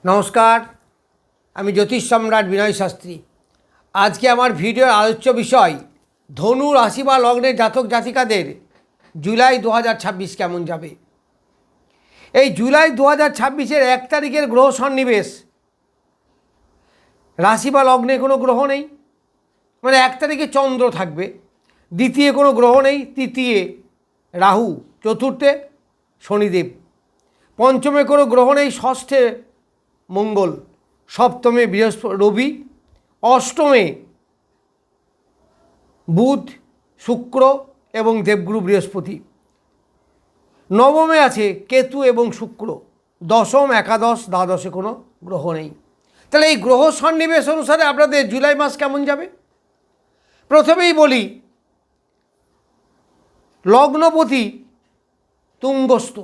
নমস্কার, আমি জ্যোতিষ সম্রাট বিনয় শাস্ত্রী। আজকে আমার ভিডিওর আলোচ্য বিষয় ধনু রাশি বা লগ্নের জাতক জাতিকাদের জুলাই 2026 কেমন যাবে। এই জুলাই 2026-এর 1 তারিখের গ্রহ সন্নিবেশ, রাশি বা লগ্নে কোনো গ্রহ নেই, মানে 1 তারিখে চন্দ্র থাকবে, দ্বিতীয় কোনো গ্রহ নেই, তৃতীয় রাহু, চতুর্থে শনিদেব, পঞ্চমে কোনো গ্রহ নেই, ষষ্ঠে মঙ্গল, সপ্তমে রবি, অষ্টমে বুধ, শুক্র এবং দেবগুরু বৃহস্পতি, নবমে আছে কেতু এবং শুক্র, দশম একাদশ দ্বাদশে কোনো গ্রহ নেই। তাহলে এই গ্রহ সন্নিবেশ অনুসারে আপনাদের জুলাই মাস কেমন যাবে। প্রথমেই বলি, লগ্নপতি তুঙ্গস্থ।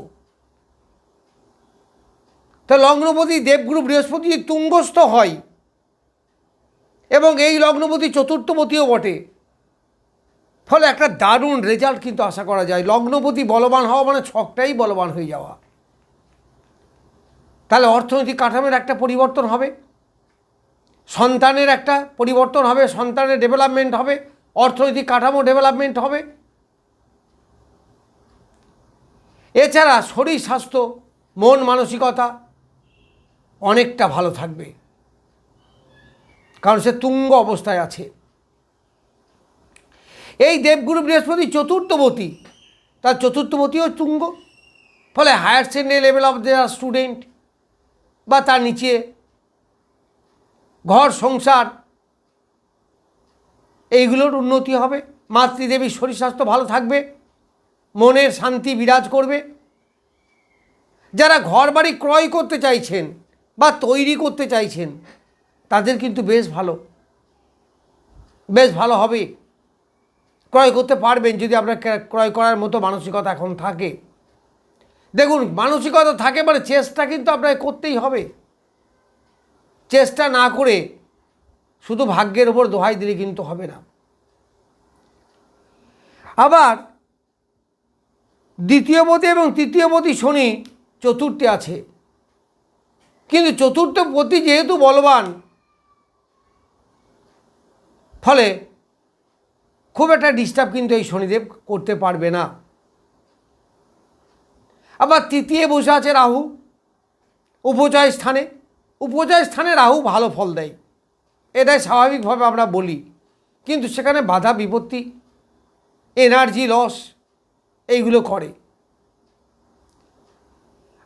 তা লগ্নপতি দেবগুরু বৃহস্পতি তুঙ্গস্থ হয় এবং এই লগ্নপতি চতুর্থপতিও বটে, ফলে একটা দারুণ রেজাল্ট কিন্তু আশা করা যায়। লগ্নপতি বলবান হওয়া মানে ছকটাই বলবান হয়ে যাওয়া। তাহলে অর্থনৈতিক কাঠামোর একটা পরিবর্তন হবে, সন্তানের একটা পরিবর্তন হবে, সন্তানের ডেভেলপমেন্ট হবে, অর্থনৈতিক কাঠামো ডেভেলপমেন্ট হবে। এছাড়া শরীর স্বাস্থ্য, মন মানসিকতা অনেকটা ভালো থাকবে, কারণ সে তুঙ্গ অবস্থায় আছে। এই দেবগুরু বৃহস্পতি চতুর্থপতি, তার চতুর্থপতিও তুঙ্গ, ফলে higher secondary level of their student বা তার নিচে ঘর সংসার এইগুলোর উন্নতি হবে। মাতৃদেবীর শরীর স্বাস্থ্য ভালো থাকবে, মনের শান্তি বিরাজ করবে। যারা ঘর বাড়ি ক্রয় করতে চাইছেন বা তৈরি করতে চাইছেন তাদের কিন্তু বেশ ভালো হবে। ক্রয় করতে পারবেন যদি আপনার ক্রয় করার মতো মানসিকতা এখন থাকে। দেখুন, মানসিকতা থাকে মানে চেষ্টা কিন্তু আপনাকে করতেই হবে। চেষ্টা না করে শুধু ভাগ্যের ওপর দোহাই দিলে কিন্তু হবে না। আবার দ্বিতীয়পতি এবং তৃতীয়পতি শনি চতুর্থে আছে, কিন্তু চতুর্থপতি যেহেতু বলবান, ফলে খুব একটা ডিস্টার্ব কিন্তু এই শনিদেব করতে পারবে না। আবার তৃতীয় বসে আছে রাহু উপচয় স্থানে। উপচয় স্থানে রাহু ভালো ফল দেয়, এটাই স্বাভাবিকভাবে আমরা বলি, কিন্তু সেখানে বাধা বিপত্তি, এনার্জি লস এইগুলো করে।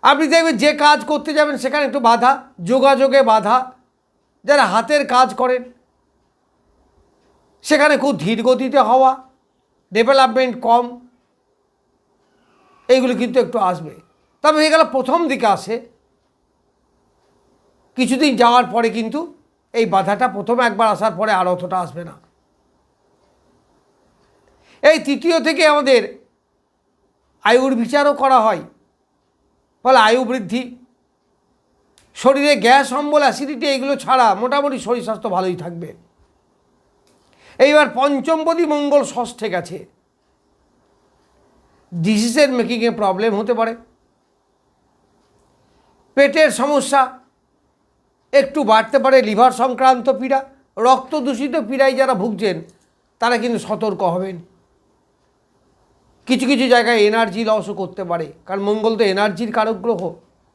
আপনি দেখবেন যে কাজ করতে যাবেন সেখানে একটু বাধা, যোগাযোগে বাধা। যারা হাতের কাজ করেন সেখানে খুব ধীর গতিতে হওয়া, ডেভেলপমেন্ট কম, এইগুলো কিন্তু একটু আসবে। তবে এগুলো প্রথম দিকে আসে, কিছুদিন যাওয়ার পরে কিন্তু এই বাধাটা প্রথমে একবার আসার পরে আর অতটা আসবে না। এই তৃতীয় থেকে আমাদের আয়ুর বিচারও করা হয়, ফলে আয়ু বৃদ্ধি, শরীরে গ্যাস অম্বল অ্যাসিডিটি এগুলো ছাড়া মোটামুটি শরীর স্বাস্থ্য ভালোই থাকবে। এইবার পঞ্চমপতি মঙ্গল ষষ্ঠে গেছে, ডিসিশন মেকিংয়ে প্রবলেম হতে পারে, পেটের সমস্যা একটু বাড়তে পারে, লিভার সংক্রান্ত পীড়া, রক্ত দূষিত পীড়ায় যারা ভুগছেন তারা কিন্তু সতর্ক হবেন। কিছু কিছু জায়গায় এনার্জি লসও করতে পারে, কারণ মঙ্গল তো এনার্জির কারক গ্রহ,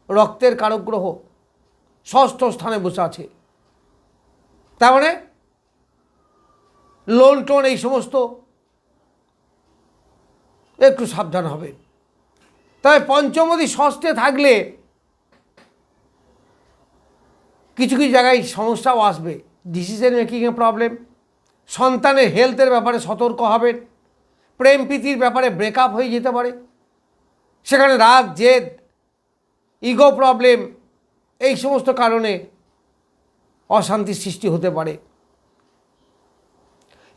রক্তের কারক গ্রহ, ষষ্ঠ স্থানে বসে আছে। তার মানে লোন টোন এই সমস্ত একটু সাবধান হবে। তবে পঞ্চমপতি ষষ্ঠে থাকলে কিছু কিছু জায়গায় সমস্যাও আসবে, ডিসিশন মেকিংয়ে প্রবলেম, সন্তানের হেলথের ব্যাপারে সতর্ক হবেন, প্রেম প্রীতির ব্যাপারে ব্রেকআপ হয়ে যেতে পারে, সেখানে রাগ জেদ ইগো প্রবলেম এই সমস্ত কারণে অশান্তির সৃষ্টি হতে পারে।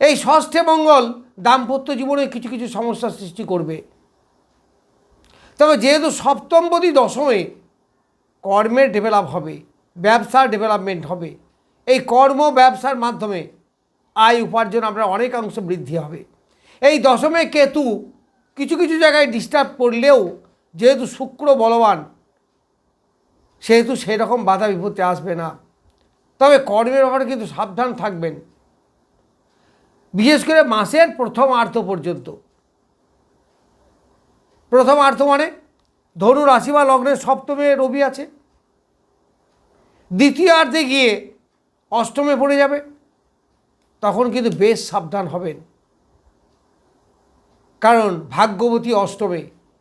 এই ষষ্ঠে মঙ্গল দাম্পত্য জীবনে কিছু কিছু সমস্যার সৃষ্টি করবে। তবে যেহেতু সপ্তমপতি দশমে, কর্মের ডেভেলপ হবে, ব্যবসার ডেভেলপমেন্ট হবে, এই কর্ম ব্যবসার মাধ্যমে আয় উপার্জন আপনার অনেকাংশ বৃদ্ধি হবে। এই দশমে কেতু কিছু কিছু জায়গায় ডিস্টার্ব করলেও যেহেতু শুক্র বলবান, সেহেতু সেরকম বাধা বিপত্তি আসবে না। তবে কর্মের ব্যাপারে কিন্তু সাবধান থাকবেন, বিশেষ করে মাসের প্রথম আর্ধ পর্যন্ত। প্রথম আর্ধ মানে ধনু রাশি বা লগ্নের সপ্তমে রবি আছে, দ্বিতীয়ার্ধে গিয়ে অষ্টমে পড়ে যাবে, তখন কিন্তু বেশ সাবধান হবেন। কারণ ভাগ্যবতী অষ্টমে,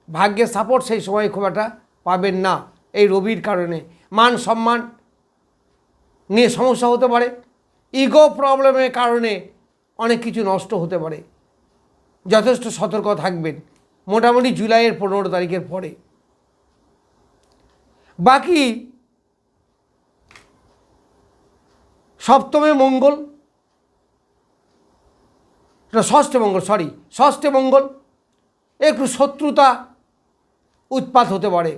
ভাগ্যের সাপোর্ট সেই সময় খুব একটা পাবেন না এই রবির কারণে। মান সম্মান নিয়ে সমস্যা হতে পারে, ইগো প্রবলেমের কারণে অনেক কিছু নষ্ট হতে পারে। যথেষ্ট সতর্ক থাকবেন মোটামুটি জুলাইয়ের 15 তারিখের পরে। বাকি সপ্তমে মঙ্গল, ষষ্ঠে মঙ্গল একটু শত্রুতা উৎপাত হতে পারে,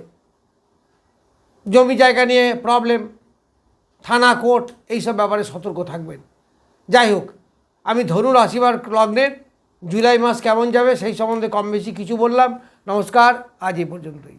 জমি জায়গা নিয়ে প্রবলেম, থানা কোর্ট এইসব ব্যাপারে সতর্ক থাকবেন। যাই হোক, আমি ধনু রাশি বা লগ্নের জুলাই মাস কেমন যাবে সেই সম্বন্ধে কম বেশি কিছু বললাম। নমস্কার, আজ এই পর্যন্তই।